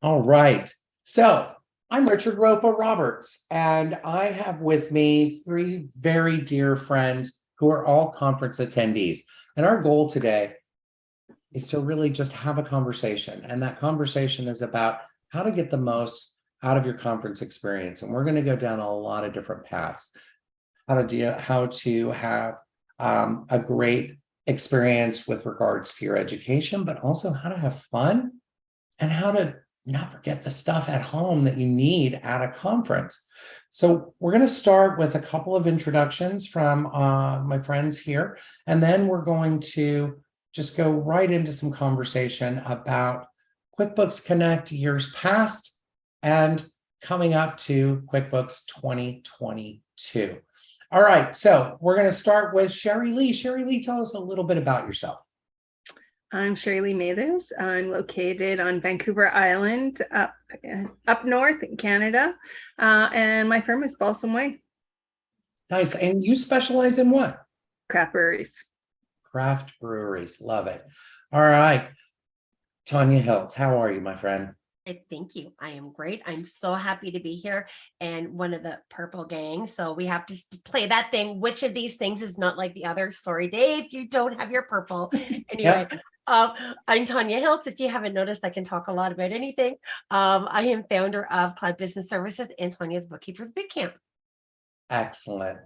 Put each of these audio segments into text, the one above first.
All right. So I'm Richard Roppa-Roberts, and I have with me three very dear friends who are all conference attendees. And our goal today is to really just have a conversation. And that conversation is about how to get the most out of your conference experience. And we're going to go down a lot of different paths. How to have a great experience with regards to your education, but also how to have fun and how to not forget the stuff at home that you need at a conference. So we're going to start with a couple of introductions from my friends here, and then we're going to just go right into some conversation about QuickBooks Connect years past and coming up to QuickBooks 2022. All right, so we're going to start with Sherri-Lee. Sherri-Lee, tell us a little bit about yourself. I'm Sherri-Lee Mathers. I'm located on Vancouver Island, up north in Canada, and my firm is Balsam Way. Nice. And you specialize in what? Craft breweries. Craft breweries. Love it. All right. Tanya Hilts, how are you, my friend? Thank you. I am great. I'm so happy to be here and one of the purple gang. So we have to play that thing. Which of these things is not like the other? Sorry, Dave, you don't have your purple. Anyway, I'm Tanya Hilts. If you haven't noticed, I can talk a lot about anything. I am founder of Cloud Business Services and Tanya's Bookkeepers Big Camp. Excellent.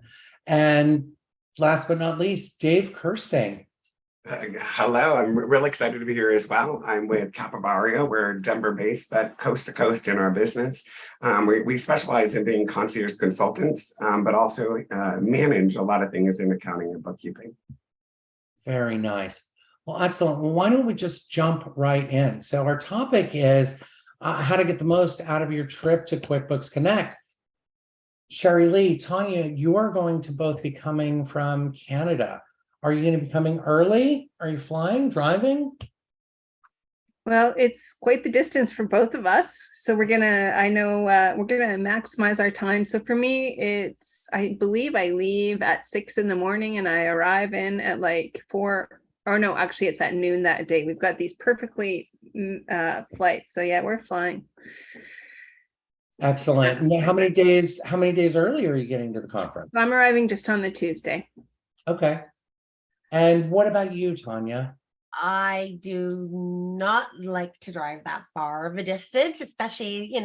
And last but not least, Dave Kersting. Hello, I'm really excited to be here as well. I'm with Capovario. We're Denver-based, but coast to coast in our business. We specialize in being concierge consultants, but also manage a lot of things in accounting and bookkeeping. Very nice. Well, excellent. Well, why don't we just jump right in? So our topic is how to get the most out of your trip to QuickBooks Connect. Sherri-Lee, Tanya, you are going to both be coming from Canada. Are you going to be coming early? Are you flying, driving? Well, it's quite the distance for both of us. So we're going to maximize our time. So for me, I believe I leave at 6 in the morning and I arrive in at like 4, or no, actually it's at noon that day. We've got these perfectly flights. So yeah, we're flying. Excellent. Now, how many days early are you getting to the conference? I'm arriving just on the Tuesday. Okay. And what about you, Tanya? I do not like to drive that far of a distance, especially,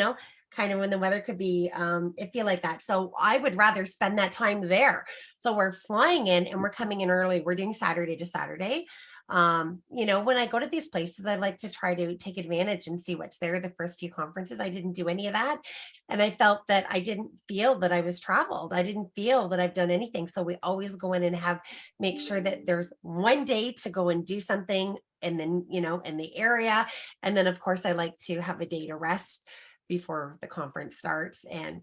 kind of when the weather could be iffy like that. So I would rather spend that time there. So we're flying in and we're coming in early. We're doing Saturday to Saturday. When I go to these places, I like to try to take advantage and see what's there. The first few conferences, I didn't do any of that. And I felt that I didn't feel that I was traveled. I didn't feel that I've done anything. So we always go in and make sure that there's one day to go and do something. And then, in the area. And then of course I like to have a day to rest before the conference starts. And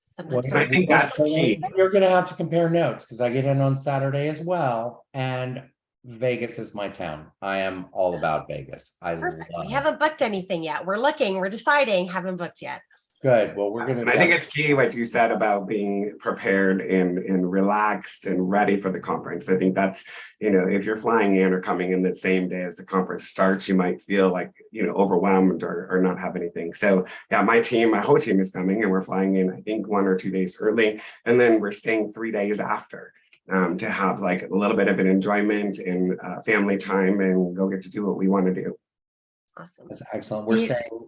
sometimes I think that's key. You're going to have to compare notes because I get in on Saturday as well. And Vegas is my town. I am all about Vegas. We haven't booked anything yet. We're looking, we're deciding, haven't booked yet. Good. Well, we're going to. I think it's key what you said about being prepared and relaxed and ready for the conference. I think that's, if you're flying in or coming in the same day as the conference starts, you might feel like, overwhelmed or not have anything. So yeah, my whole team is coming and we're flying in, I think 1 or 2 days early. And then we're staying 3 days after. To have like a little bit of an enjoyment and family time and go get to do what we want to do. Awesome. That's excellent.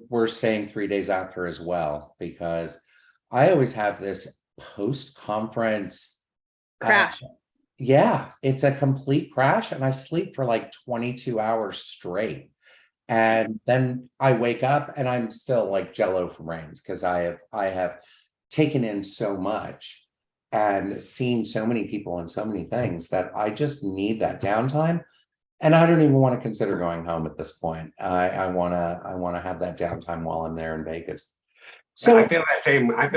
We're staying 3 days after as well, because I always have this post-conference crash. Yeah, it's a complete crash and I sleep for like 22 hours straight. And then I wake up and I'm still like jello from rains because I have taken in so much and seen so many people and so many things that I just need that downtime. And I don't even want to consider going home at this point. I want to have that downtime while I'm there in Vegas. So I feel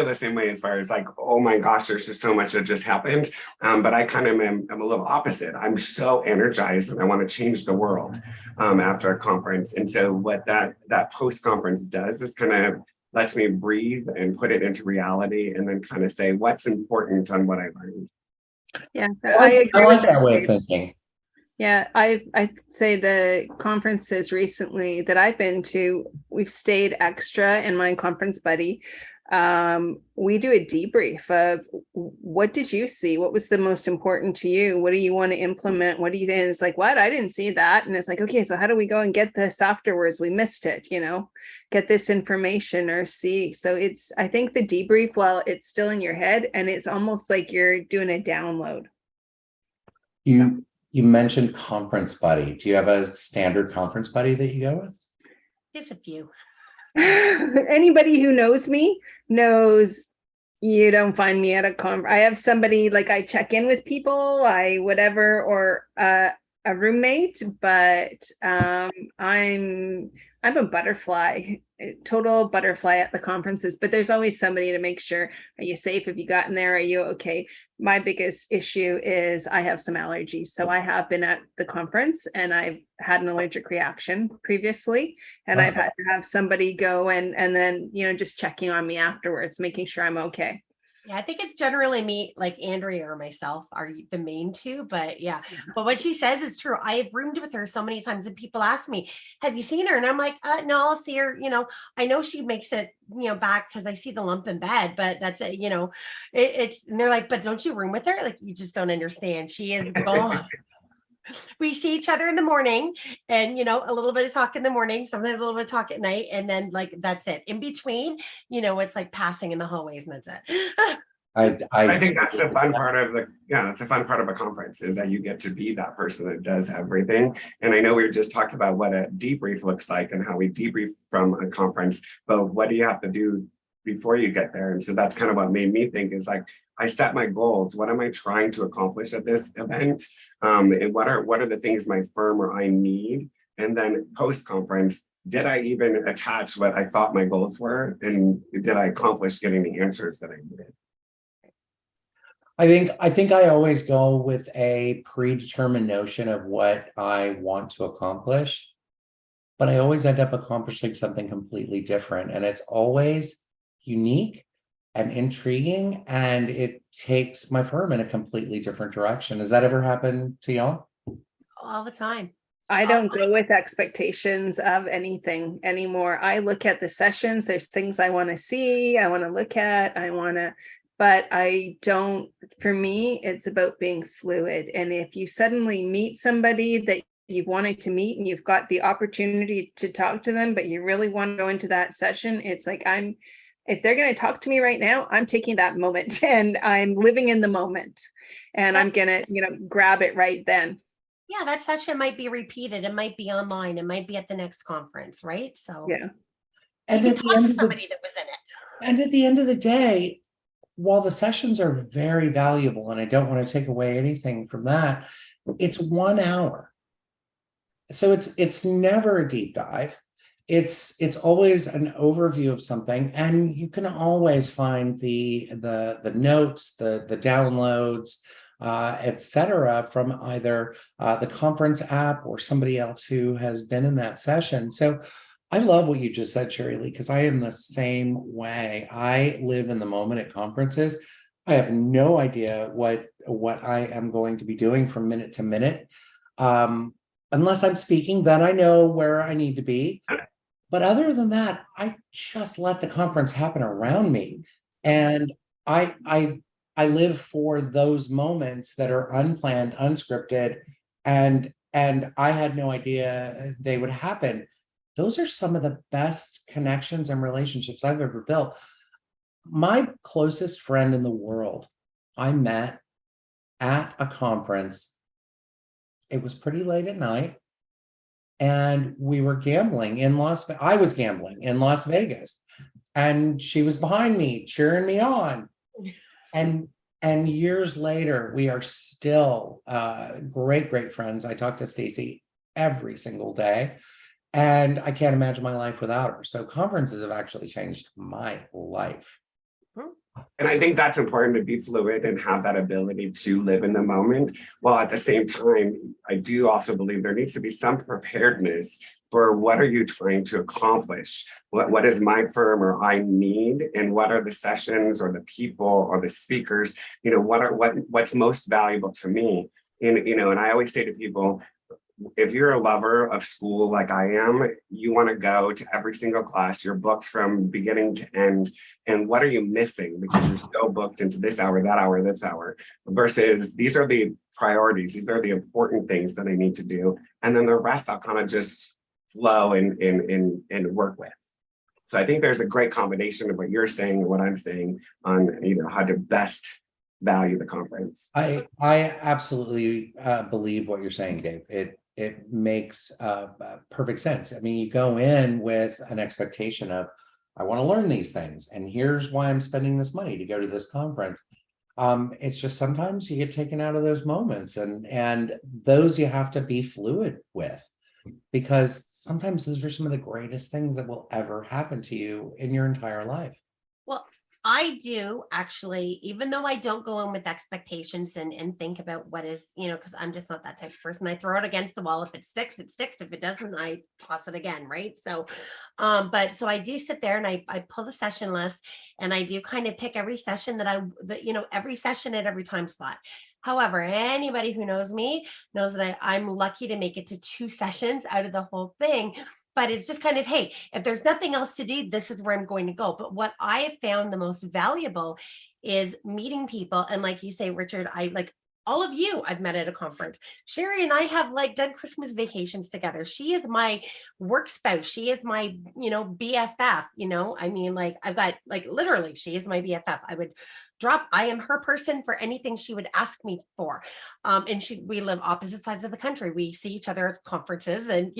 the same way as far as like, oh my gosh, there's just so much that just happened. But I kind of am a little opposite. I'm so energized and I want to change the world after a conference. And so what that post-conference does is kind of lets me breathe and put it into reality and then kind of say what's important on what I learned. Yeah, I like that way of thinking. Yeah, I'd say the conferences recently that I've been to, we've stayed extra in my conference buddy. We do a debrief of what did you see? What was the most important to you? What do you want to implement? What do you think? And it's like, what? I didn't see that. And it's like, okay, so how do we go and get this afterwards? We missed it, get this information or see. So I think the debrief, while it's still in your head, and it's almost like you're doing a download. You mentioned conference buddy. Do you have a standard conference buddy that you go with? Just a few. Anybody who knows me knows you don't find me at a I have somebody, like, I check in with people, or a roommate, but I'm a butterfly, total butterfly at the conferences, but there's always somebody to make sure, are you safe? Have you gotten there? Are you okay? My biggest issue is I have some allergies. So I have been at the conference and I've had an allergic reaction previously, and I've had to have somebody go and then, just checking on me afterwards, making sure I'm okay. Yeah, I think it's generally me, like Andrea or myself are the main two, but yeah. But what she says is true. I have roomed with her so many times and people ask me, have you seen her? And I'm like, no, I'll see her. I know she makes it, back because I see the lump in bed, but that's it, and they're like, but don't you room with her? Like, you just don't understand. She is gone. We see each other in the morning and, a little bit of talk in the morning, sometimes a little bit of talk at night. And then that's it. In between, it's like passing in the hallways and that's it. I think that's the fun part of that's the fun part of a conference, is that you get to be that person that does everything. And I know we just talked about what a debrief looks like and how we debrief from a conference, but what do you have to do before you get there? And so that's kind of what made me think, is like, I set my goals. What am I trying to accomplish at this event? And what are the things my firm or I need? And then post-conference, did I even attach what I thought my goals were? And did I accomplish getting the answers that I needed? I think I always go with a predetermined notion of what I want to accomplish, but I always end up accomplishing something completely different. And it's always unique and intriguing, and it takes my firm in a completely different direction. Has that ever happened to y'all? All the time. I don't go with expectations of anything anymore. I look at the sessions. There's things I want to see, I want to look at, but I don't, for me, it's about being fluid. And if you suddenly meet somebody that you've wanted to meet and you've got the opportunity to talk to them, but you really want to go into that session, it's like, if they're going to talk to me right now, I'm taking that moment and I'm living in the moment, and I'm going to, grab it right then. Yeah, that session might be repeated. It might be online. It might be at the next conference, right? So yeah. And you can talk to somebody that was in it. And at the end of the day, while the sessions are very valuable, and I don't want to take away anything from that, it's 1 hour. So it's never a deep dive. It's always an overview of something, and you can always find the notes, the downloads, etc., from either the conference app or somebody else who has been in that session. So I love what you just said, Sherri-Lee, because I am the same way. I live in the moment at conferences. I have no idea what I am going to be doing from minute to minute. Unless I'm speaking, then I know where I need to be. But other than that, I just let the conference happen around me. And I live for those moments that are unplanned, unscripted, and I had no idea they would happen. Those are some of the best connections and relationships I've ever built. My closest friend in the world, I met at a conference. It was pretty late at night, and we were gambling in I was gambling in Las Vegas, and she was behind me cheering me on. And years later, we are still great friends. I talk to Stacy every single day, and I can't imagine my life without her. So conferences have actually changed my life. And I think that's important, to be fluid and have that ability to live in the moment. While at the same time, I do also believe there needs to be some preparedness for what are you trying to accomplish? What is my firm or I need? And what are the sessions or the people or the speakers? What's most valuable to me? And I always say to people, if you're a lover of school like I am, you want to go to every single class. You're booked from beginning to end. And what are you missing? Because you're so booked into this hour, that hour, this hour, versus these are the priorities. These are the important things that I need to do. And then the rest I'll kind of just flow and work with. So I think there's a great combination of what you're saying and what I'm saying on, how to best value the conference. I absolutely believe what you're saying, Dave. It makes perfect sense. I mean, you go in with an expectation of, I want to learn these things, and here's why I'm spending this money to go to this conference. It's just sometimes you get taken out of those moments, and those you have to be fluid with, because sometimes those are some of the greatest things that will ever happen to you in your entire life. Well, I do actually, even though I don't go in with expectations and think about what is, because I'm just not that type of person. I throw it against the wall. If it sticks, it sticks. If it doesn't, I toss it again. Right. So, so I do sit there and I pull the session list, and I do kind of pick every session every session at every time slot. However, anybody who knows me knows that I'm lucky to make it to 2 sessions out of the whole thing. But it's just kind of, hey, if there's nothing else to do, this is where I'm going to go. But what I have found the most valuable is meeting people. And like you say, Richard, I like all of you I've met at a conference. Sherri and I have done Christmas vacations together. She is my work spouse. She is my, BFF, I mean, I've got literally, she is my BFF. I am her person for anything she would ask me for. And we live opposite sides of the country. We see each other at conferences and,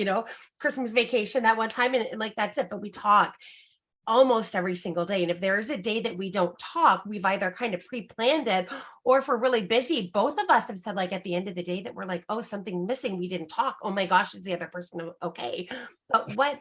Christmas vacation that one time. And that's it. But we talk almost every single day. And if there is a day that we don't talk, we've either kind of pre-planned it, or if we're really busy, both of us have said at the end of the day that we're like, oh, something missing. We didn't talk. Oh my gosh, is the other person okay? But what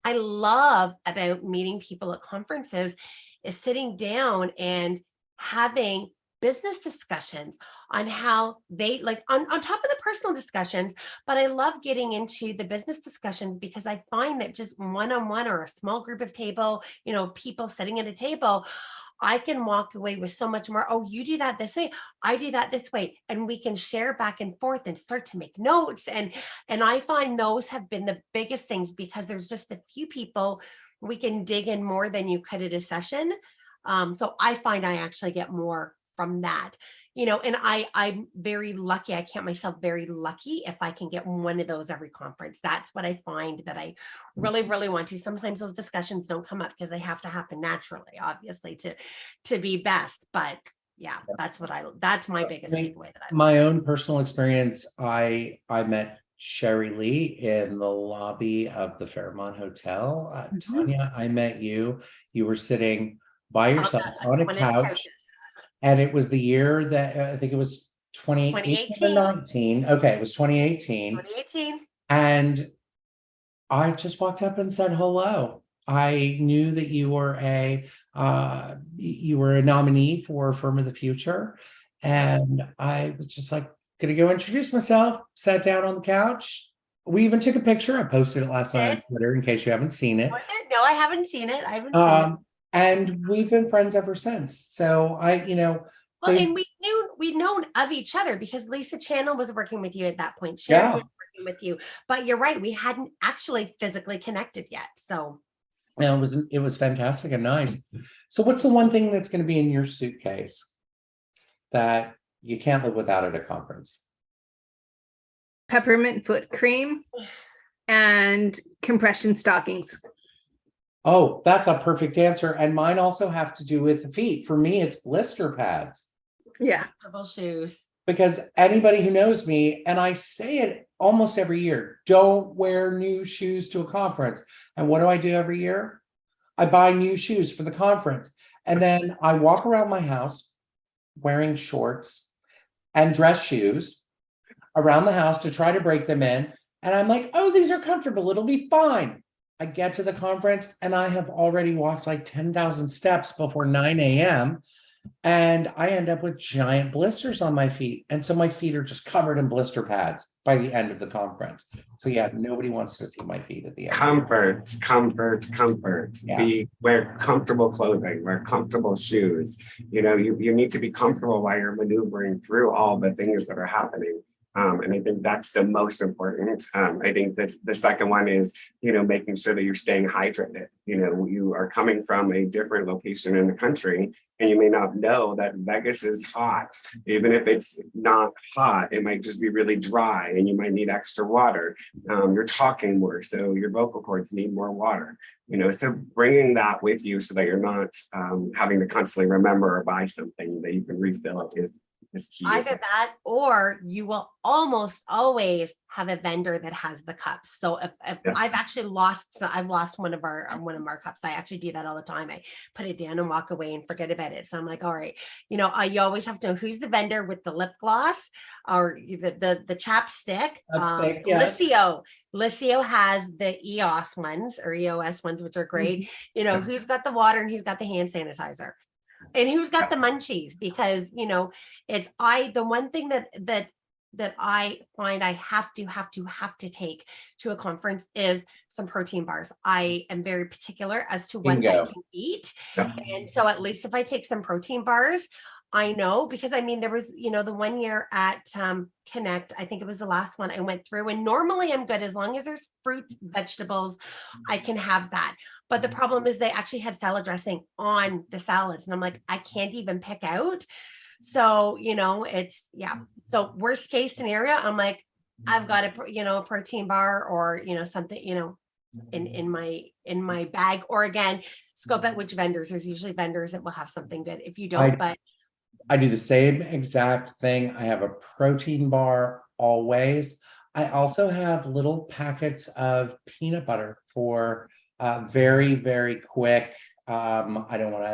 I love about meeting people at conferences is sitting down and having business discussions on how they on top of the personal discussions. But I love getting into the business discussions because I find that just one-on-one or a small group of people sitting at a table, I can walk away with so much more. Oh, you do that this way, I do that this way. And we can share back and forth and start to make notes. And I find those have been the biggest things, because there's just a few people we can dig in more than you could at a session. So I find I actually get more from that. And I'm very lucky. I count myself very lucky if I can get one of those every conference. That's what I find that I really, really want to. Sometimes those discussions don't come up because they have to happen naturally, obviously, to be best. But yeah, that's my biggest takeaway that my own personal experience. I met Sherri-Lee in the lobby of the Fairmont Hotel. Tanya, I met you. You were sitting by yourself on a couch. And it was the year that I think it was 2018 or 19. Okay, it was 2018. 2018. And I just walked up and said hello. I knew that you were a nominee for Firm of the Future. And I was just gonna go introduce myself, sat down on the couch. We even took a picture. I posted it last night on Twitter in case you haven't seen it. No, I haven't seen it. I haven't seen it. And we've been friends ever since. So and we've known of each other because Lisa Channel was working with you at that point. Sherri was working with you, but you're right. We hadn't actually physically connected yet. So it was fantastic and nice. So what's the one thing that's going to be in your suitcase that you can't live without at a conference? Peppermint foot cream and compression stockings. Oh, that's a perfect answer. And mine also have to do with the feet. For me, it's blister pads. Yeah. Comfortable shoes. Because anybody who knows me, and I say it almost every year, don't wear new shoes to a conference. And what do I do every year? I buy new shoes for the conference. And then I walk around my house wearing shorts and dress shoes around the house to try to break them in. And I'm like, oh, these are comfortable. It'll be fine. I get to the conference and I have already walked 10,000 steps before 9 a.m. And I end up with giant blisters on my feet. And so my feet are just covered in blister pads by the end of the conference. So yeah, nobody wants to see my feet at the end. Comfort, comfort, comfort. Yeah. Wear comfortable clothing, wear comfortable shoes. You need to be comfortable while you're maneuvering through all the things that are happening. And I think that's the most important. I think that the second one is, making sure that you're staying hydrated. You are coming from a different location in the country, and you may not know that Vegas is hot. Even if it's not hot, it might just be really dry and you might need extra water. You're talking more, so your vocal cords need more water. So bringing that with you so that you're not having to constantly remember or buy something that you can refill is key. Either that, or you will almost always have a vendor that has the cups. So if Yeah. I've lost one of our cups. I actually do that all the time. I put it down and walk away and forget about it. So I'm like, all right, you always have to know who's the vendor with the lip gloss or the chapstick. Chapstick, yes. Licio has the EOS ones, which are great. Who's got the water and who's got the hand sanitizer. And who's got the munchies? Because the one thing that I find I have to take to a conference is some protein bars. I am very particular as to what I Bingo. can eat. Yeah. And so at least if I take some protein bars, I know, because there was, the 1 year at Connect, I think it was the last one I went through, and normally I'm good as long as there's fruit, vegetables, I can have that. But the problem is they actually had salad dressing on the salads, and I'm like, I can't even pick out. So, So worst case scenario, I'm like, I've got a protein bar or, something, in my bag, or again, scope out which vendors. There's usually vendors that will have something good. If you don't, I do the same exact thing. I have a protein bar always. I also have little packets of peanut butter for very, very quick. I don't want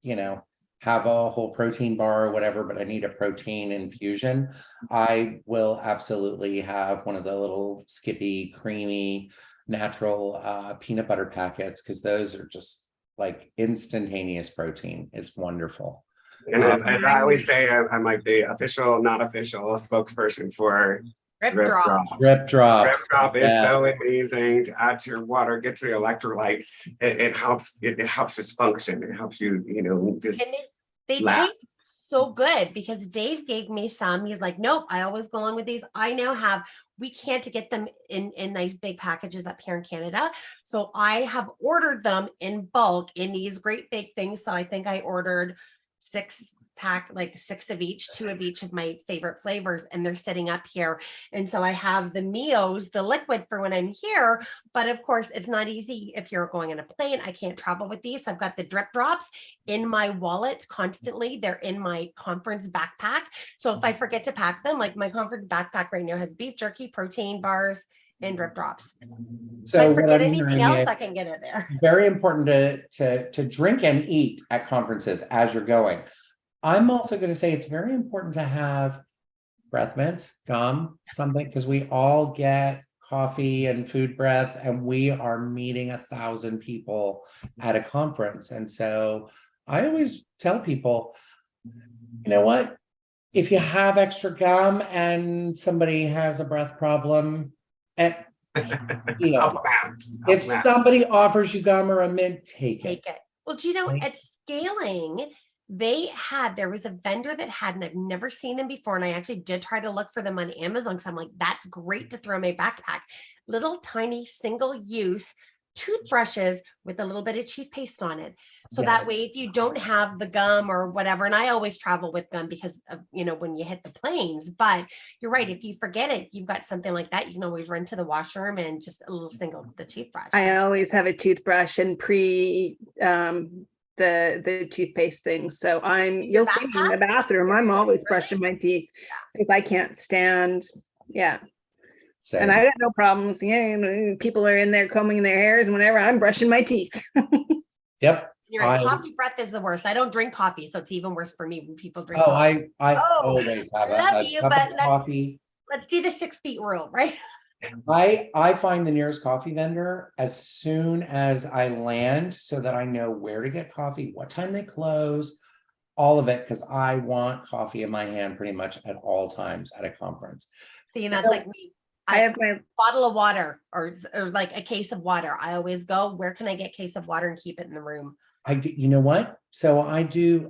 to, have a whole protein bar or whatever, but I need a protein infusion. I will absolutely have one of the little Skippy creamy natural peanut butter packets, because those are just like instantaneous protein. It's wonderful. And as I always say, I'm like the official, not official spokesperson for Drip Drip Drop. Drop. Drip drops. Drip Drop is Yeah. so amazing to add to your water, get to the electrolytes. It helps. It helps just function. It helps you, just. And they laugh. taste so good, because Dave gave me some. He's like, nope, I always go along with these. I now have, we can't get them in in nice big packages up here in Canada. So I have ordered them in bulk in these great big things. So I think I ordered 6-pack, like 6 of each, 2 of each of my favorite flavors, and they're sitting up here. And so I have the Mios, the liquid, for when I'm here. But of course, it's not easy if you're going on a plane. I can't travel with these. So I've got the Drip Drops in my wallet constantly. They're in my conference backpack. So if I forget to pack them, like my conference backpack right now has beef jerky, protein bars, and Drip Drops. So if I what forget I'm anything hearing else, is I can get it there. very important to drink and eat at conferences as you're going. I'm also going to say it's very important to have breath mints, gum, something, because we all get coffee and food breath, and we are meeting 1,000 people at a conference. And so I always tell people, you know what? If you have extra gum and somebody has a breath problem, and Help out. if Help out. somebody offers you gum or a mint, take it. Well, do you know, Right. at Scaling, there was a vendor that had, and I've never seen them before. And I actually did try to look for them on Amazon, because I'm like, that's great to throw in my backpack. Little tiny single use toothbrushes with a little bit of toothpaste on it. So Yes. that way, if you don't have the gum or whatever, and I always travel with gum because of, when you hit the planes, but you're right. If you forget it, you've got something like that, you can always run to the washroom and just a little single, the toothbrush. I always have a toothbrush and the toothpaste thing. So you'll see me in the bathroom. I'm always brushing my teeth because I can't stand. Yeah. Same. And I got no problems. People are in there combing their hairs and whenever, I'm brushing my teeth. Yep. You're right. Coffee breath is the worst. I don't drink coffee, so it's even worse for me when people drink Oh, coffee. I always have a cup of coffee. Let's do the 6 feet rule, right? I find the nearest coffee vendor as soon as I land, so that I know where to get coffee, what time they close, all of it, because I want coffee in my hand pretty much at all times at a conference. See, and that's So- like me. I have my Bottle of water or like a case of water. I always go, where can I get a case of water and keep it in the room? I do, you know what? So I do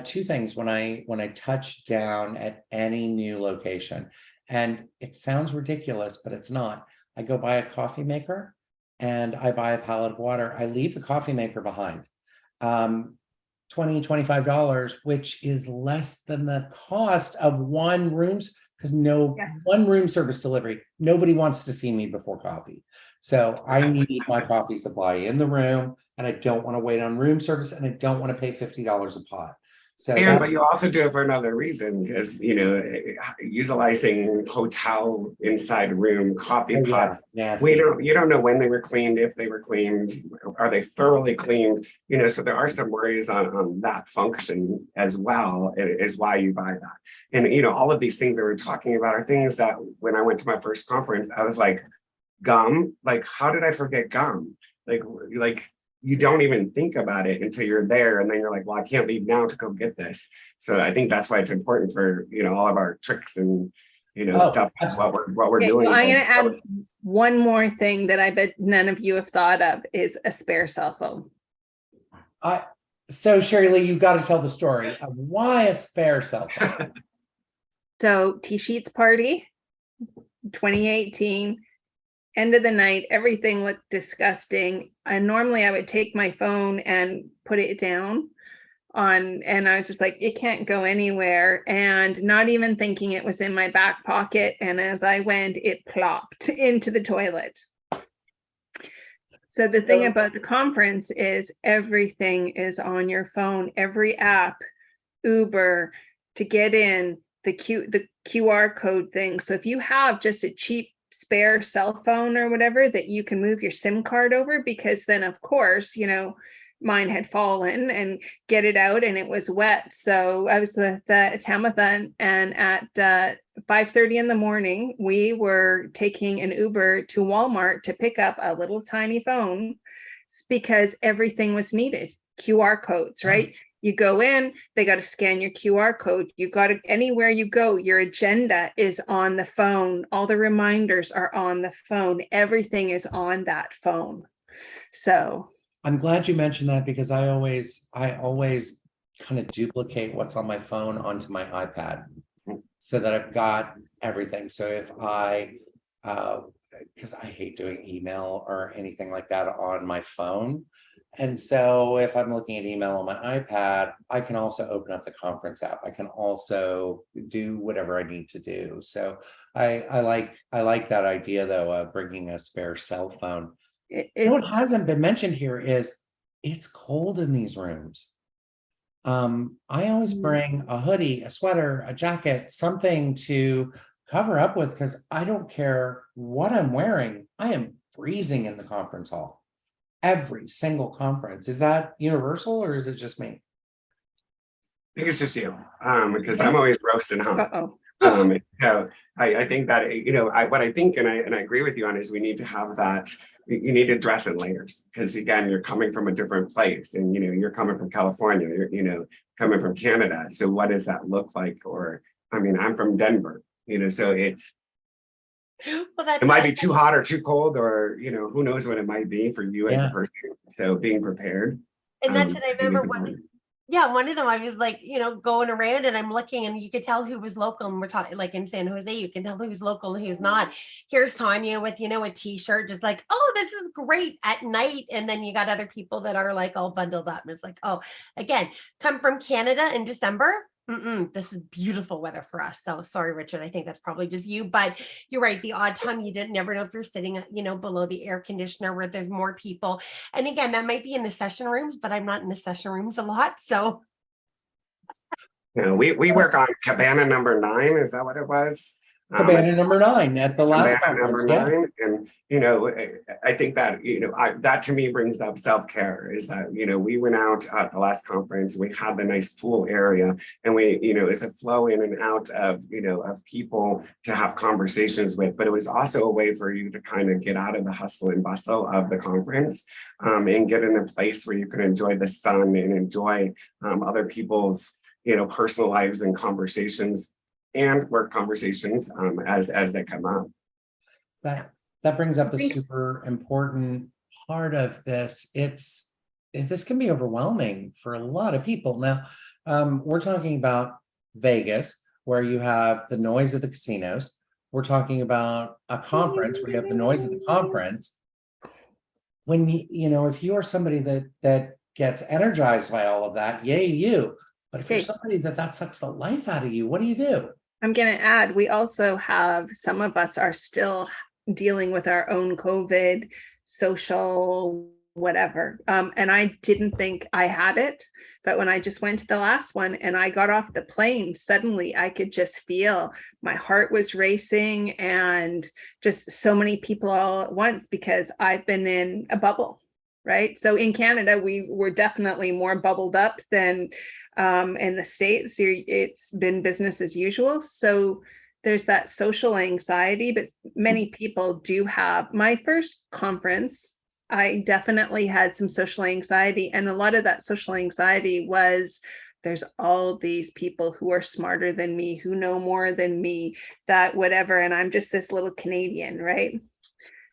two things when I touch down at any new location. And it sounds ridiculous, but it's not. I go buy a coffee maker and I buy a pallet of water. I leave the coffee maker behind. $20, $25, which is less than the cost of one room's, because Yes. one room service delivery. Nobody wants to see me before coffee. So I need my coffee supply in the room, and I don't want to wait on room service, and I don't want to pay $50 a pot. So And that- but you also do it for another reason, because utilizing hotel inside room coffee Oh, yeah, pots. nasty. You don't know when they were cleaned, if they were cleaned, are they thoroughly cleaned? So there are some worries on that function as well, is why you buy that. And all of these things that we're talking about are things that when I went to my first conference, I was like, gum, like, how did I forget gum? Like you don't even think about it until you're there, and then you're like, well, I can't leave now to go get this. So I think that's why it's important for all of our tricks and stuff, what we're Okay, doing. well, I'm going to add one more thing that I bet none of you have thought of is a spare cell phone. So Sherri-Lee, you've got to tell the story of why a spare cell phone. So T-Sheets party, 2018, end of the night, everything looked disgusting. And normally I would take my phone and put it down and I was just like, it can't go anywhere. And not even thinking it was in my back pocket. And as I went, it plopped into the toilet. So the thing about the conference is everything is on your phone, every app, Uber, to get in, the QR code thing. So if you have just a cheap spare cell phone or whatever that you can move your SIM card over, because then of course, mine had fallen, and get it out and it was wet. So I was with Tamatha, and at 5:30 in the morning, we were taking an Uber to Walmart to pick up a little tiny phone because everything was needed. QR codes, right? You go in, they got to scan your QR code. You got to, anywhere you go, your agenda is on the phone. All the reminders are on the phone. Everything is on that phone. So I'm glad you mentioned that, because I always kind of duplicate what's on my phone onto my iPad so that I've got everything. So if because I hate doing email or anything like that on my phone. And so if I'm looking at email on my iPad, I can also open up the conference app. I can also do whatever I need to do. So I like that idea, though, of bringing a spare cell phone. What hasn't been mentioned here is it's cold in these rooms. I always bring a hoodie, a sweater, a jacket, something to cover up with, because I don't care what I'm wearing. I am freezing in the conference hall. Every single conference. Is that universal, or is it just me? I think it's just you, because I'm always roasting hot. Uh-oh. So I think that what I think, and I agree with you on, is we need to have that. You need to dress in layers, because again, you're coming from a different place, and you're coming from California, you're coming from Canada. So what does that look like? Or I'm from Denver, so it's. Well, that's It might be too hot or too cold, or who knows what it might be for you as a person. So being prepared. And that's what I remember one of them, I was like, going around and I'm looking, and you could tell who was local, and we're talking like in San Jose, you can tell who's local and who's not. Here's Tanya with, a t-shirt, just like, oh, this is great at night. And then you got other people that are like all bundled up. And it's like, oh, again, come from Canada in December. This is beautiful weather for us. So sorry, Richard, I think that's probably just you, but you're right. The odd time you didn't never know if you're sitting, below the air conditioner where there's more people. And again, that might be in the session rooms, but I'm not in the session rooms a lot. So we work on cabana number 9. Is that what it was? Cabana number 9 at the last Cabana conference. number Yeah. 9. And, you know, I think that, you know, that to me brings up self-care is that, you know, we went out at the last conference, we had the nice pool area, and we, you know, it's a flow in and out of, you know, of people to have conversations with, but it was also a way for you to kind of get out of the hustle and bustle of the conference, and get in a place where you can enjoy the sun and enjoy other people's, you know, personal lives and conversations and work conversations as they come up. That brings up a super important part of this. This can be overwhelming for a lot of people. Now, we're talking about Vegas, where you have the noise of the casinos. We're talking about a conference where you have the noise of the conference. When you know, if you are somebody that gets energized by all of that, yay you. But if you're somebody that sucks the life out of you, what do you do? I'm going to add, we also have, some of us are still dealing with our own COVID, social, whatever. And I didn't think I had it, but when I just went to the last one and I got off the plane, suddenly I could just feel my heart was racing and just so many people all at once, because I've been in a bubble, right? So in Canada, we were definitely more bubbled up than in the States. It's been business as usual. So there's that social anxiety, but many people do have. My first conference, I definitely had some social anxiety, and a lot of that social anxiety was there's all these people who are smarter than me, who know more than me, that whatever, and I'm just this little Canadian, right?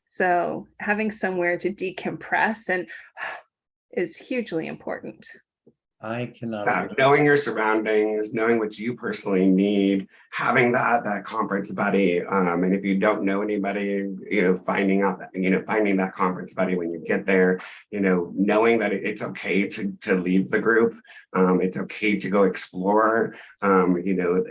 So having somewhere to decompress and is hugely important. I cannot. Knowing your surroundings, knowing what you personally need, having that conference buddy, and if you don't know anybody, you know, finding that conference buddy when you get there, you know, knowing that it's okay to leave the group, it's okay to go explore, you know.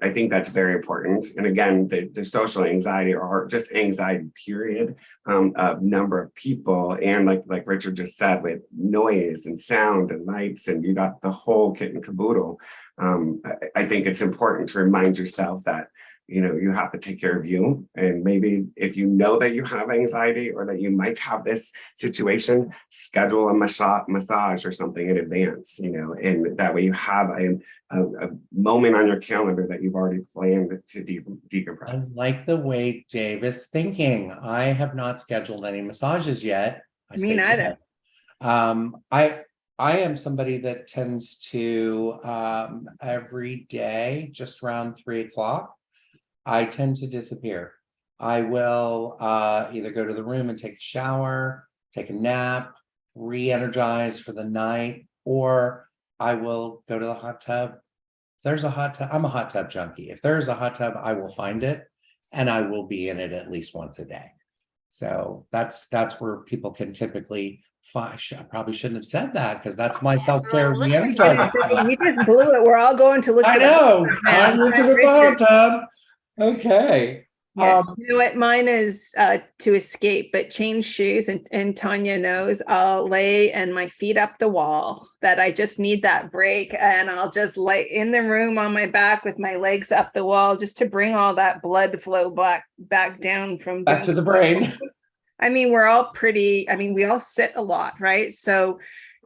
I think that's very important. And again, the social anxiety, or just anxiety period, of number of people, and like Richard just said, with noise and sound and lights, and you got the whole kit and caboodle. I think it's important to remind yourself that, you know, you have to take care of you. And maybe if you know that you have anxiety or that you might have this situation, schedule a massage or something in advance, you know, and that way you have a moment on your calendar that you've already planned to decompress. I like the way Dave is thinking. I have not scheduled any massages yet. Me neither. I am somebody that tends to every day, just around 3 o'clock, I tend to disappear. I will either go to the room and take a shower, take a nap, re-energize for the night, or I will go to the hot tub. If there's a hot tub, I'm a hot tub junkie. If there's a hot tub, I will find it, and I will be in it at least once a day. So that's where people can typically find. I probably shouldn't have said that, because that's my self-care re-energizing. We just blew it. We're all going to look. I know. I'm into the hot tub. Okay. Yeah. You know what? Mine is to escape, but change shoes. And Tanya knows I'll lay and my feet up the wall, that I just need that break. And I'll just lay in the room on my back with my legs up the wall, just to bring all that blood flow back down from back to the brain. I mean, we all sit a lot, right? So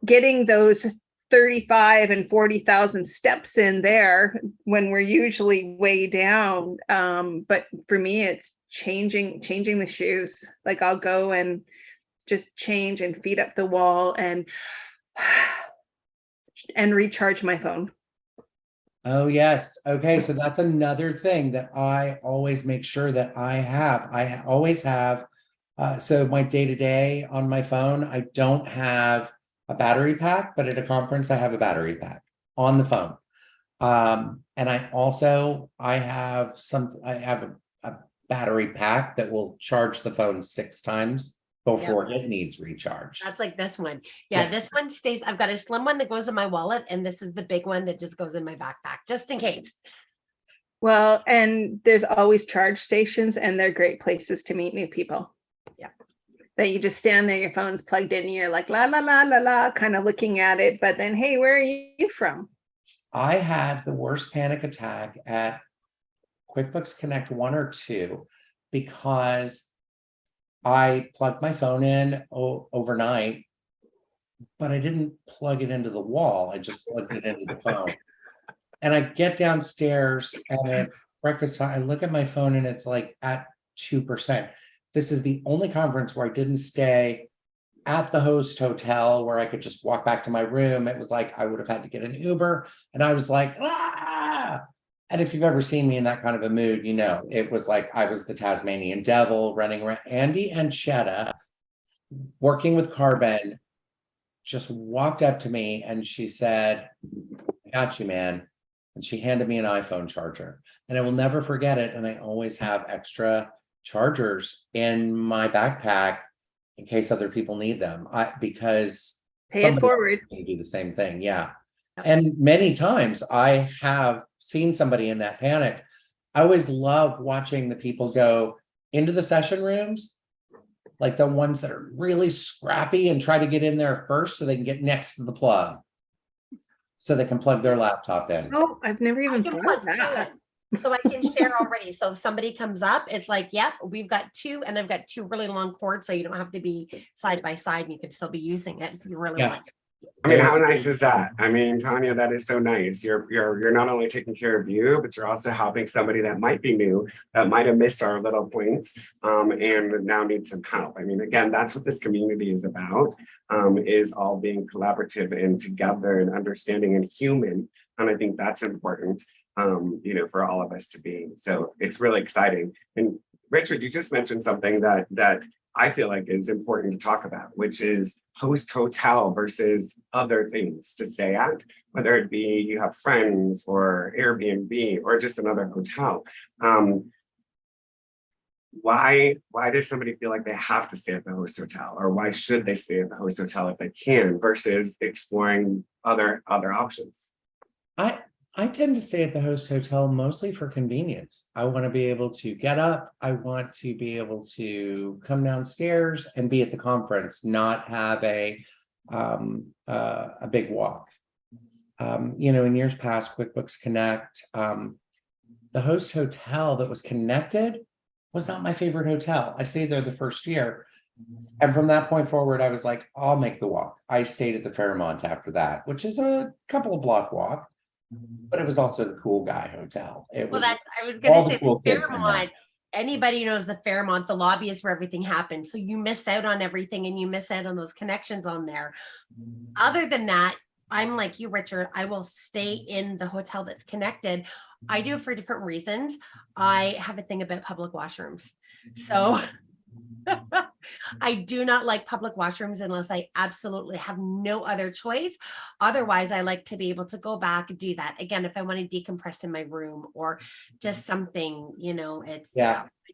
getting those 35 and 40,000 steps in there when we're usually way down. But for me, it's changing the shoes. Like I'll go and just change and feet up the wall and recharge my phone. Oh, yes. Okay. So that's another thing that I always make sure that I have. I always have. So my day-to-day on my phone, I don't have a battery pack, but at a conference, I have a battery pack on the phone. And I have a battery pack that will charge the phone 6 times before it needs recharge. That's like this one. Yeah, this one stays. I've got a slim one that goes in my wallet, and this is the big one that just goes in my backpack, just in case. Well, and there's always charge stations, and they're great places to meet new people. Yeah. That you just stand there, your phone's plugged in, and you're like, la, la, la, la, la, kind of looking at it. But then, hey, where are you from? I had the worst panic attack at QuickBooks Connect 1 or 2 because I plugged my phone in overnight, but I didn't plug it into the wall. I just plugged it into the phone. And I get downstairs and it's breakfast time. I look at my phone and it's like at 2%. This is the only conference where I didn't stay at the host hotel where I could just walk back to my room. It was like I would have had to get an Uber. And I was like, ah. And if you've ever seen me in that kind of a mood, you know, it was like I was the Tasmanian devil running around. Andy and Shetta, working with Carbon, just walked up to me and she said, I got you, man. And she handed me an iPhone charger. And I will never forget it. And I always have extra chargers in my backpack in case other people need them. Because Pay it somebody else forward. can do the same thing. Yeah. And many times I have seen somebody in that panic. I always love watching the people go into the session rooms, like the ones that are really scrappy, and try to get in there first so they can get next to the plug, so they can plug their laptop in. Oh, I've never I even can thought plug of two that. in. So I can share already. So if somebody comes up, it's like, yep, we've got two, and I've got two really long cords, so you don't have to be side by side, and you can still be using it if you really Yeah. want. I mean, how nice is that? I mean, Tanya, that is so nice. You're not only taking care of you, but you're also helping somebody that might be new, that might have missed our little points, and now needs some help. I mean, again, that's what this community is about, is all being collaborative and together and understanding and human. And I think that's important, you know, for all of us to be. So it's really exciting. And Richard, you just mentioned something that I feel like is important to talk about, which is host hotel versus other things to stay at, whether it be you have friends or Airbnb or just another hotel. Why does somebody feel like they have to stay at the host hotel, or why should they stay at the host hotel if they can versus exploring other options? I tend to stay at the host hotel mostly for convenience. I want to be able to get up. I want to be able to come downstairs and be at the conference, not have a big walk. You know, in years past, QuickBooks Connect, the host hotel that was connected was not my favorite hotel. I stayed there the first year. And from that point forward, I was like, I'll make the walk. I stayed at the Fairmont after that, which is a couple of block walk. But it was also the cool guy hotel. It was I was going all to the say cool the kids in there. Fairmont. Anybody knows the Fairmont, the lobby is where everything happens. So you miss out on everything, and you miss out on those connections on there. Other than that, I'm like you, Richard. I will stay in the hotel that's connected. I do it for different reasons. I have a thing about public washrooms. So I do not like public washrooms unless I absolutely have no other choice. Otherwise, I like to be able to go back and do that. Again, if I want to decompress in my room or just something, you know, I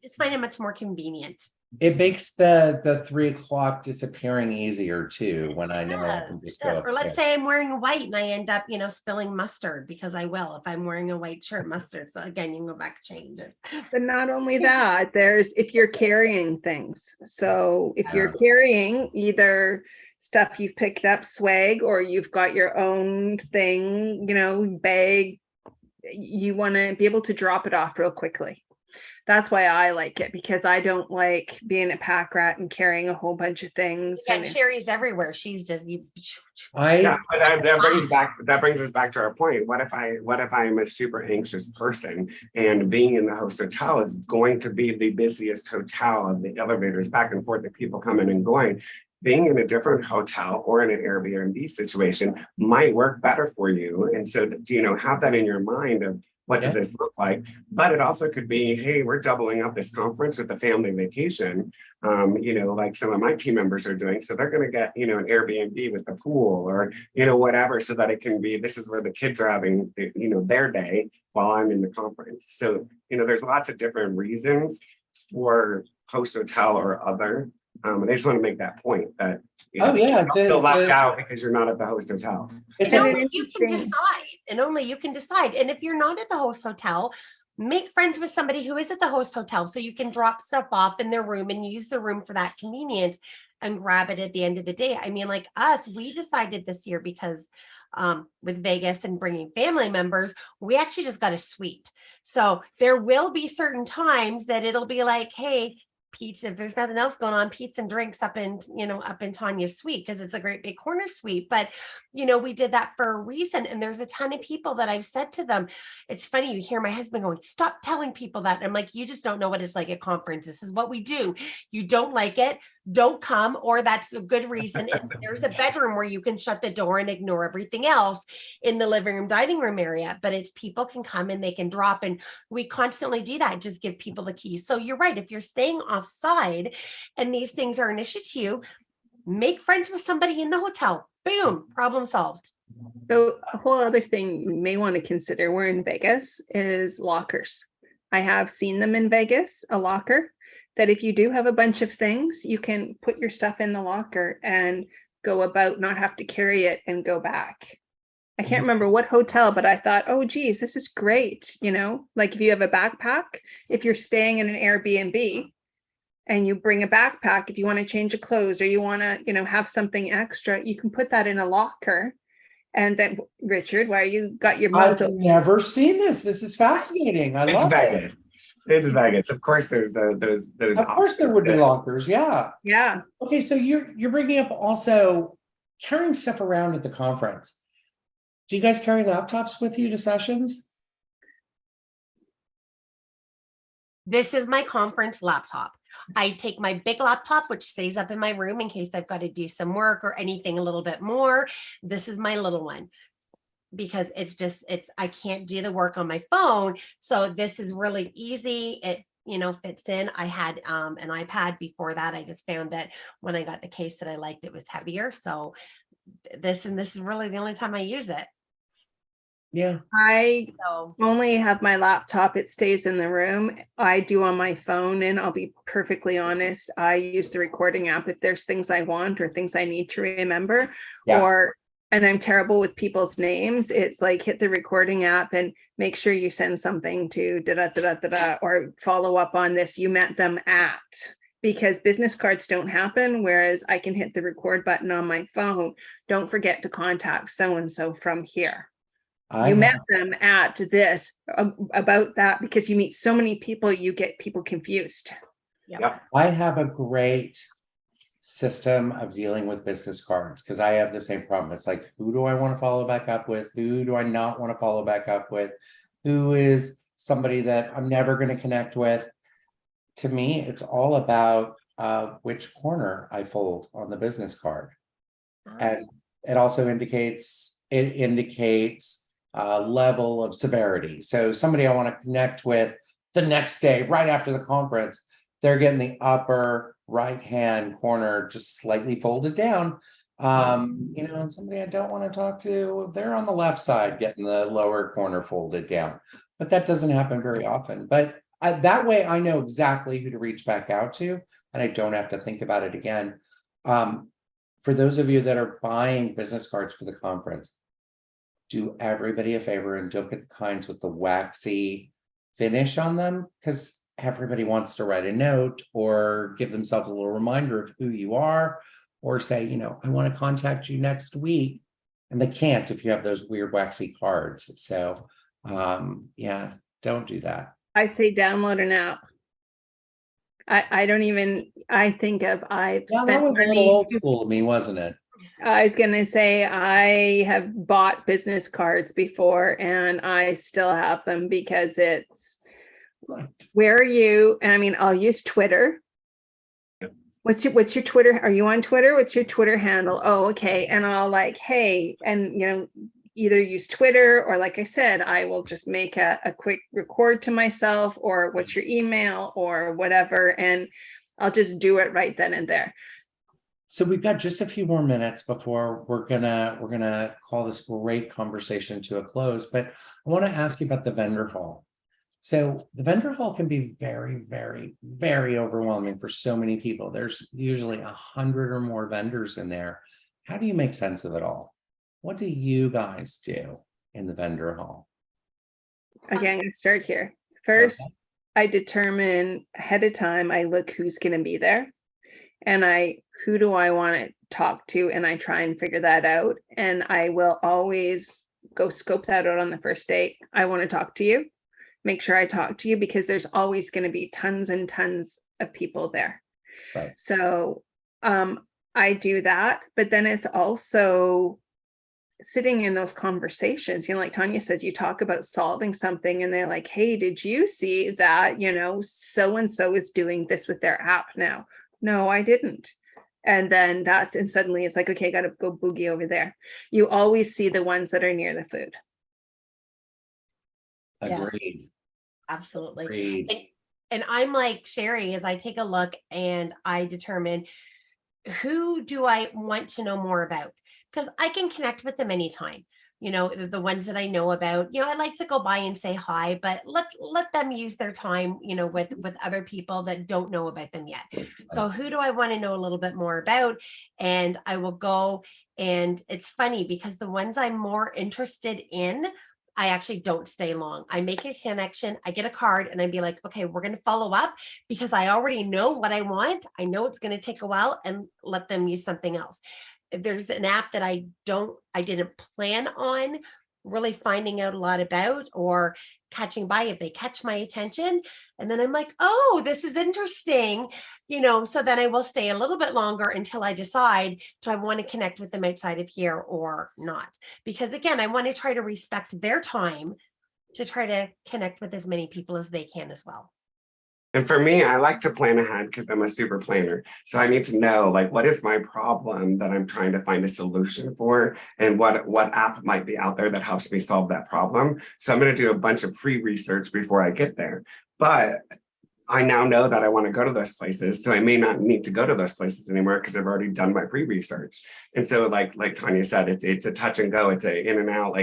just find it much more convenient. It makes the 3 o'clock disappearing easier too, when I know I can just go. Or let's say I'm wearing white and I end up, you know, spilling mustard, because I will if I'm wearing a white shirt, mustard. So again, you can go back, change it. But not only that, there's if you're carrying things. So if you're carrying either stuff you've picked up, swag, or you've got your own thing, you know, bag, you want to be able to drop it off real quickly. That's why I like it, because I don't like being a pack rat and carrying a whole bunch of things. Yeah, Sherri's everywhere. She's just But that brings us back to our point. What if I'm a super anxious person, and being in the host hotel is going to be the busiest hotel, and the elevators back and forth, the people coming and going. Being in a different hotel or in an Airbnb situation might work better for you. And so, you know, have that in your mind of, what does this look like? But it also could be, hey, we're doubling up this conference with a family vacation, you know, like some of my team members are doing. So they're going to get, you know, an Airbnb with the pool, or, you know, whatever, so that it can be, this is where the kids are having, you know, their day while I'm in the conference. So, you know, there's lots of different reasons for host hotel or other. And I just want to make that point that, you know, you don't feel left out because you're not at the host hotel. And only you can decide. And only you can decide. And if you're not at the host hotel, make friends with somebody who is at the host hotel, so you can drop stuff off in their room and use the room for that convenience and grab it at the end of the day. I mean, like us, we decided this year because with Vegas and bringing family members, we actually just got a suite. So there will be certain times that it'll be like, hey, pizza, if there's nothing else going on, pizza and drinks up in Tanya's suite, because it's a great big corner suite. But we did that for a reason. And there's a ton of people that I've said to them, it's funny, you hear my husband going, stop telling people that. And I'm like, you just don't know what it's like at conference. This is what we do. You don't like it, don't come, or that's a good reason. And there's a bedroom where you can shut the door and ignore everything else in the living room, dining room area. But it's people can come and they can drop, and we constantly do that. Just give people the keys. So you're right. If you're staying offside and these things are an issue to you, make friends with somebody in the hotel. Boom, problem solved. So a whole other thing you may want to consider, we're in Vegas, is lockers. I have seen them in Vegas, a locker that if you do have a bunch of things, you can put your stuff in the locker and go about, not have to carry it and go back. I can't remember what hotel, but I thought, oh, geez, this is great. Like if you have a backpack, if you're staying in an Airbnb and you bring a backpack, if you want to change your clothes or you want to, have something extra, you can put that in a locker. And then, Richard, why you got your mouth I've open? never seen this. This is fascinating. I It's love it. Vegas. It's Vegas. Of course, there's those. Of course, there would be lockers. Yeah. Yeah. Okay, so you're bringing up also carrying stuff around at the conference. Do you guys carry laptops with you to sessions? This is my conference laptop. I take my big laptop, which stays up in my room in case I've got to do some work or anything a little bit more. This is my little one because I can't do the work on my phone. So this is really easy. It fits in. I had an iPad before that. I just found that when I got the case that I liked, it was heavier. So this is really the only time I use it. Yeah. I So only have my laptop. It stays in the room. I do on my phone, and I'll be perfectly honest, I use the recording app if there's things I want or things I need to remember. Yeah. And I'm terrible with people's names. It's like hit the recording app and make sure you send something to or follow up on this. You met them at, because business cards don't happen. Whereas I can hit the record button on my phone. Don't forget to contact so-and-so from here. You met them at this, about that, because you meet so many people, you get people confused. yeah. I have a great system of dealing with business cards because I have the same problem. It's like, who do I want to follow back up with? Who do I not want to follow back up with? Who is somebody that I'm never going to connect with? To me, it's all about which corner I fold on the business card. And it also indicates level of severity. So somebody I want to connect with the next day, right after the conference, they're getting the upper right-hand corner just slightly folded down. And somebody I don't want to talk to, they're on the left side, getting the lower corner folded down. But that doesn't happen very often. But that way I know exactly who to reach back out to, and I don't have to think about it again. For those of you that are buying business cards for the conference, do everybody a favor and don't get the kinds with the waxy finish on them, because everybody wants to write a note or give themselves a little reminder of who you are, or say, I want to contact you next week, and they can't if you have those weird waxy cards. So yeah, don't do that. I say download an app. I think of, I've Yeah, spent that was a money. little old school to me, wasn't it? I was going to say, I have bought business cards before and I still have them because it's, Right. where are you? And I mean, I'll use Twitter. Yep. What's your Twitter? Are you on Twitter? What's your Twitter handle? Oh, okay. And I'll like, hey, and either use Twitter, or like I said, I will just make a quick record to myself, or what's your email or whatever. And I'll just do it right then and there. So we've got just a few more minutes before we're gonna call this great conversation to a close, but I want to ask you about the vendor hall. So the vendor hall can be very, very, very overwhelming for so many people. There's usually 100 or more vendors in there. How do you make sense of it all? What do you guys do in the vendor hall? Okay, I'm gonna start here. First, Okay. I determine ahead of time, I look who's gonna be there. And who do I want to talk to? And I try and figure that out. And I will always go scope that out on the first date. I want to talk to you. Make sure I talk to you, because there's always going to be tons and tons of people there. Right. So I do that, but then it's also sitting in those conversations, like Tanya says, you talk about solving something and they're like, hey, did you see that, so-and-so is doing this with their app now? No, I didn't. And then and suddenly it's like, okay, I got to go boogie over there. You always see the ones that are near the food. Agreed. Yes, absolutely. Agreed. And I'm like Sherri, as I take a look and I determine who do I want to know more about, because I can connect with them anytime. The ones that I know about, I like to go by and say hi, but let them use their time, with other people that don't know about them yet. So who do I want to know a little bit more about? And I will go, and it's funny because the ones I'm more interested in, I actually don't stay long. I make a connection, I get a card, and I'd be like, okay, we're going to follow up, because I already know what I want. I know it's going to take a while, and let them use something else. If there's an app that I didn't plan on really finding out a lot about or catching by, if they catch my attention, and then I'm like, oh, this is interesting, so then I will stay a little bit longer until I decide, do I want to connect with them outside of here or not? Because again, I want to try to respect their time to try to connect with as many people as they can as well. And for me, I like to plan ahead because I'm a super planner. So I need to know, like, what is my problem that I'm trying to find a solution for, and what app might be out there that helps me solve that problem. So I'm going to do a bunch of pre-research before I get there. But I now know that I want to go to those places, so I may not need to go to those places anymore because I've already done my pre-research. And so, like Tanya said, it's a touch and go. It's a in and out.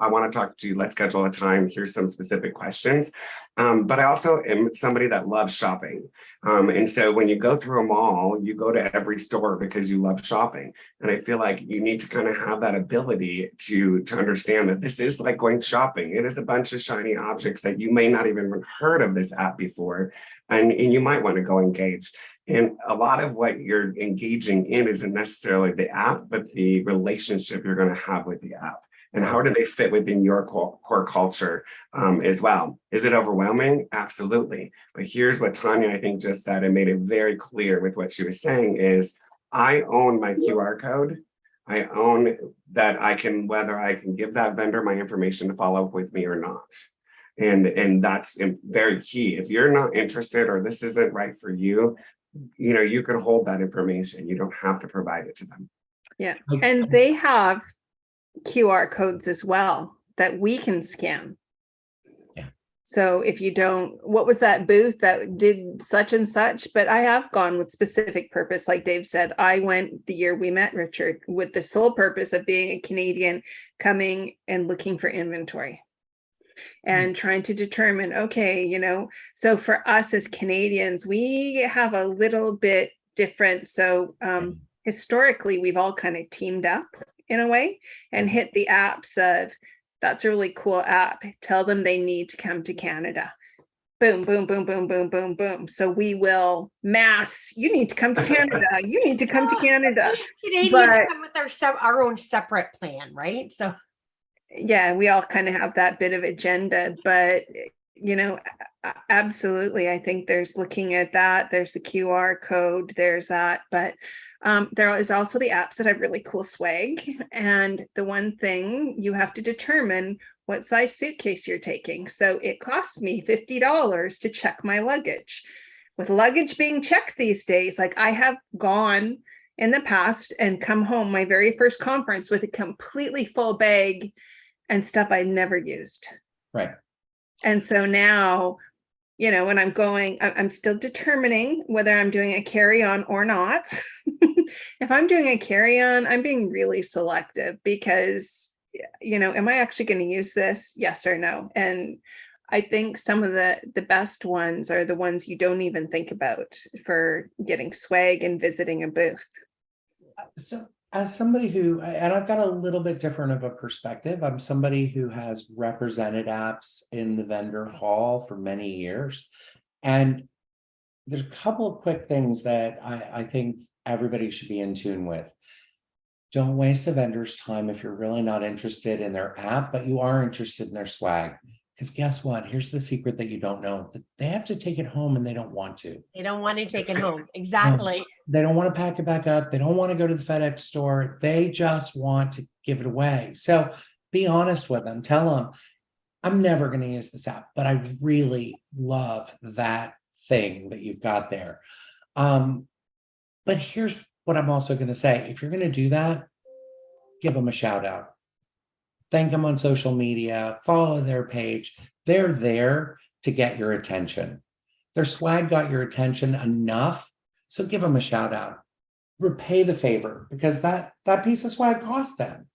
I want to talk to you. Let's schedule a time. Here's some specific questions. But I also am somebody that loves shopping. And so when you go through a mall, you go to every store because you love shopping. And I feel like you need to kind of have that ability to understand that this is like going shopping. It is a bunch of shiny objects that you may not even heard of this app before. And you might want to go engage. And a lot of what you're engaging in isn't necessarily the app, but the relationship you're going to have with the app. And how do they fit within your core culture as well? Is it overwhelming? Absolutely. But here's what Tanya, I think, just said and made it very clear with what she was saying is, I own my QR code. I own that whether I can give that vendor my information to follow up with me or not. And that's very key. If you're not interested or this isn't right for you, you can hold that information. You don't have to provide it to them. Yeah. And they have QR codes as well that we can scan. Yeah. So if you don't, what was that booth that did such and such? But I have gone with specific purpose. Like Dave said, I went the year we met Richard with the sole purpose of being a Canadian coming and looking for inventory and trying to determine, okay, so for us as Canadians, we have a little bit different. So historically, we've all kind of teamed up in a way and hit the apps of, that's a really cool app. Tell them they need to come to Canada. Boom, boom, boom, boom, boom, boom, boom. So we will mass, you need to come to Canada. You need to come to Canada. Canadians come with our own separate plan, right? So yeah, we all kind of have that bit of agenda, but absolutely. I think there's looking at that. There's the QR code, there's that, but there is also the apps that have really cool swag. And the one thing you have to determine what size suitcase you're taking. So it costs me $50 to check my luggage. With luggage being checked these days, like I have gone in the past and come home my very first conference with a completely full bag and stuff I never used. Right. And so now, when I'm going, I'm still determining whether I'm doing a carry-on or not. If I'm doing a carry-on, I'm being really selective because, am I actually going to use this? Yes or no? And I think some of the best ones are the ones you don't even think about for getting swag and visiting a booth. So as somebody who, and I've got a little bit different of a perspective, I'm somebody who has represented apps in the vendor hall for many years. And there's a couple of quick things that I think everybody should be in tune with. Don't waste a vendor's time if you're really not interested in their app, but you are interested in their swag. Because guess what? Here's the secret that you don't know. They have to take it home and they don't want to. They don't want to take it home. No, Exactly. they don't want to pack it back up. They don't want to go to the FedEx store. They just want to give it away. So be honest with them. Tell them, I'm never going to use this app, but I really love that thing that you've got there. But here's what I'm also going to say. If you're going to do that, give them a shout out. Thank them on social media, follow their page. They're there to get your attention. Their swag got your attention enough, so give them a shout out. Repay the favor, because that piece of swag cost them.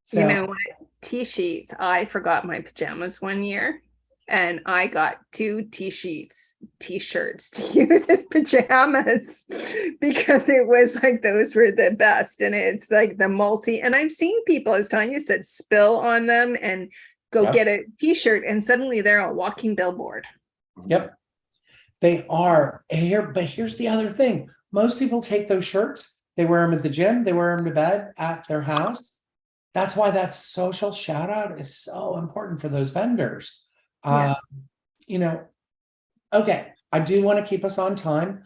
So, You know what? T-sheets. I forgot my pajamas one year and I got 2 t-shirts to use as pajamas because it was like those were the best. And it's like the and I've seen people, as Tanya said, spill on them and go Yep. get a t-shirt and suddenly they're a walking billboard. Yep, they are here. But here's the other thing. Most people take those shirts, they wear them at the gym, they wear them to bed at their house. That's why that social shout out is so important for those vendors. Yeah. Okay, I do want to keep us on time.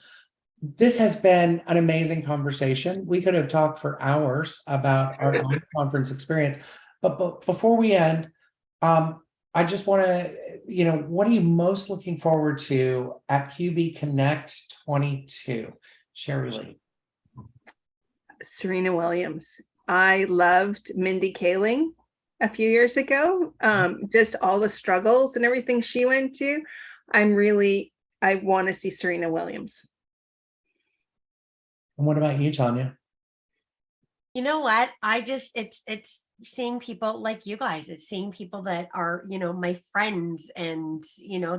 This has been an amazing conversation. We could have talked for hours about our conference experience, but before we end, I just want to, what are you most looking forward to at QB Connect 22? Sherri-Lee. Serena Williams. I loved Mindy Kaling a few years ago. Just all the struggles and everything she went to. I want to see Serena Williams. And what about you, Tanya? You know what? It's seeing people like you guys. It's seeing people that are, my friends and,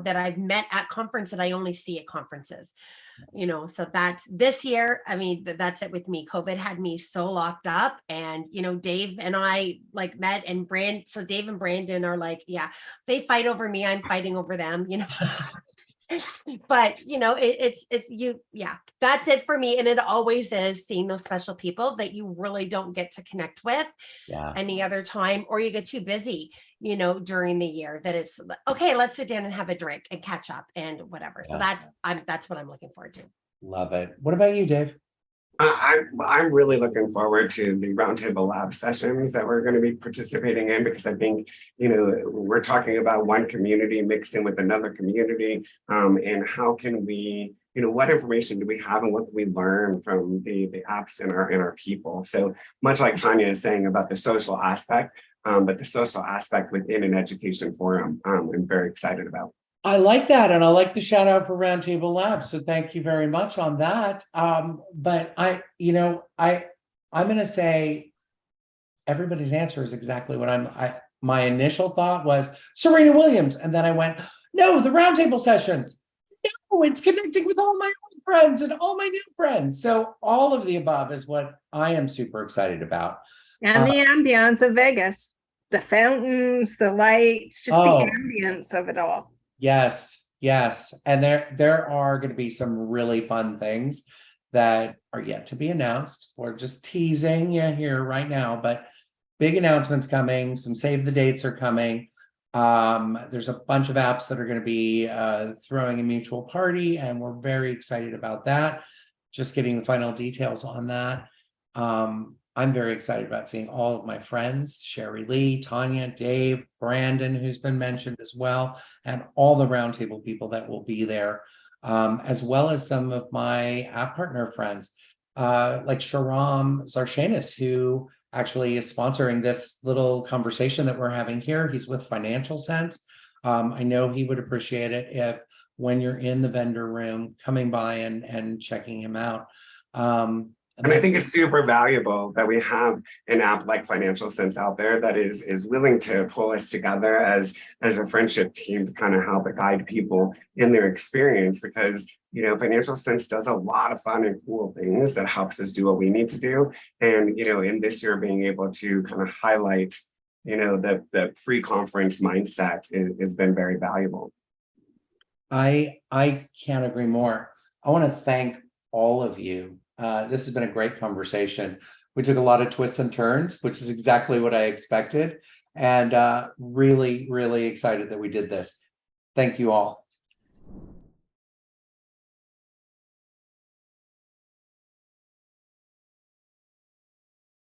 that I've met at conference that I only see at conferences. So that's this year. I mean, that's it with me. COVID had me so locked up, and Dave and I like met, and so Dave and Brandon are like, yeah, they fight over me, I'm fighting over them, but it's you. Yeah, that's it for me. And it always is seeing those special people that you really don't get to connect with any other time, or you get too busy, during the year, that it's okay, let's sit down and have a drink and catch up and whatever. So that's what I'm looking forward to. Love it. What about you, Dave? I'm really looking forward to the Roundtable Lab sessions that we're going to be participating in, because I think, we're talking about one community mixed in with another community, and how can we, what information do we have and what can we learn from the apps and our people? So much like Tanya is saying about the social aspect, but the social aspect within an education forum, I'm very excited about. I like that. And I like the shout out for Roundtable Labs. So thank you very much on that. But I'm going to say everybody's answer is exactly what my initial thought was Serena Williams. And then I went, no, the Roundtable sessions. No, it's connecting with all my old friends and all my new friends. So all of the above is what I am super excited about. And the ambience of Vegas, the fountains, the lights, just the ambience of it all. Yes. And there are going to be some really fun things that are yet to be announced. We're just teasing you here right now, but big announcements coming. Some save the dates are coming. There's a bunch of apps that are going to be throwing a mutual party, and we're very excited about that. Just getting the final details on that. I'm very excited about seeing all of my friends, Sherri-Lee, Tanya, Dave, Brandon, who's been mentioned as well, and all the Roundtable people that will be there, as well as some of my app partner friends, like Sharam Zarshanis, who actually is sponsoring this little conversation that we're having here. He's with Financial Sense. I know he would appreciate it if, when you're in the vendor room, coming by and checking him out. And I think it's super valuable that we have an app like Financial Sense out there that is willing to pull us together as a friendship team to kind of help guide people in their experience, because Financial Sense does a lot of fun and cool things that helps us do what we need to do. And in this year, being able to kind of highlight the free conference mindset has been very valuable. I can't agree more. I want to thank all of you This has been a great conversation. We took a lot of twists and turns, which is exactly what I expected, and really, really excited that we did this. Thank you all.